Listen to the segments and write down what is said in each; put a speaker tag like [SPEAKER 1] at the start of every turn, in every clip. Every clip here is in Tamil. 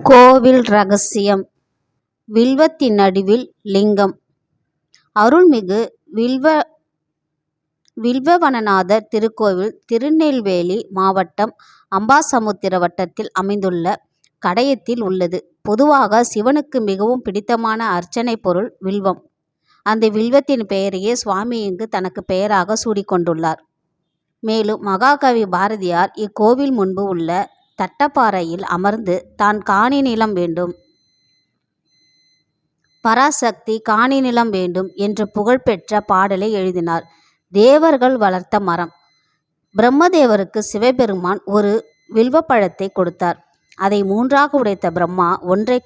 [SPEAKER 1] கோவில் ரகசியம். வில்வத்தின் நடுவில் லிங்கம். அருள்மிகு வில்வவனநாதர் திருக்கோவில் திருநெல்வேலி மாவட்டம் அம்பாசமுத்திர வட்டத்தில் அமைந்துள்ள கடையத்தில் உள்ளது. பொதுவாக சிவனுக்கு மிகவும் பிடித்தமான அர்ச்சனை பொருள் வில்வம். அந்த வில்வத்தின் பெயரையே சுவாமி இங்கு தனக்கு பெயராக சூடிக்கொண்டுள்ளார். மேலும் மகாகவி பாரதியார் இக்கோவில் முன்பு உள்ள தட்டப்பாறையில் அமர்ந்து தான் காணி நிலம் வேண்டும், பராசக்தி காணி நிலம் வேண்டும் என்ற புகழ்பெற்ற பாடலை எழுதினார். தேவர்கள் வளர்த்த மரம். பிரம்மதேவருக்கு சிவபெருமான் ஒரு வில்வப்பழத்தை கொடுத்தார். அதை மூன்றாக உடைத்த பிரம்மா ஒன்றை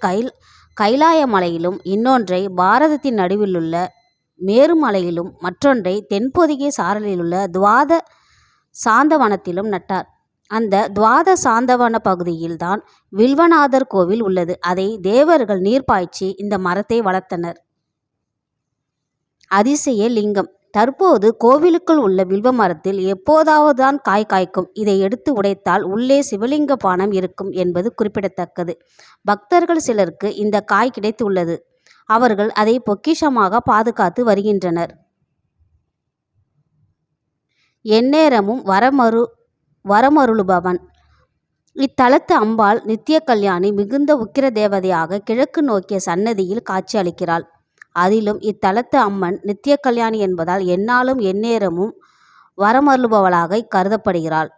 [SPEAKER 1] கைலாய மலையிலும், இன்னொன்றை பாரதத்தின் நடுவிலுள்ள மேருமலையிலும், மற்றொன்றை தென்பொதிகை சாரலிலுள்ள துவாத சாந்தவனத்திலும் நட்டார். அந்த துவாத சாந்தவன பகுதியில்தான் வில்வநாதர் கோவில் உள்ளது. அதை தேவர்கள் நீர் பாய்ச்சி இந்த மரத்தை வளர்த்தனர். அதிசய லிங்கம். தற்போது கோவிலுக்குள் உள்ள வில்வ மரத்தில் எப்போதாவது தான் காய் காய்க்கும். இதை எடுத்து உடைத்தால் உள்ளே சிவலிங்க பானம் இருக்கும் என்பது குறிப்பிடத்தக்கது. பக்தர்கள் சிலருக்கு இந்த காய் கிடைத்துள்ளது. அவர்கள் அதை பொக்கிஷமாக பாதுகாத்து வருகின்றனர். எந்நேரமும் வரமருளுபவன். இத்தலத்து அம்பாள் நித்திய கல்யாணி மிகுந்த உக்கிர தேவதையாக கிழக்கு நோக்கிய சன்னதியில் காட்சி அளிக்கிறாள். அதிலும் இத்தலத்து அம்மன் நித்திய கல்யாணி என்பதால் எந்நாளும் எந்நேரமும் வரமருளுபவளாக கருதப்படுகிறாள்.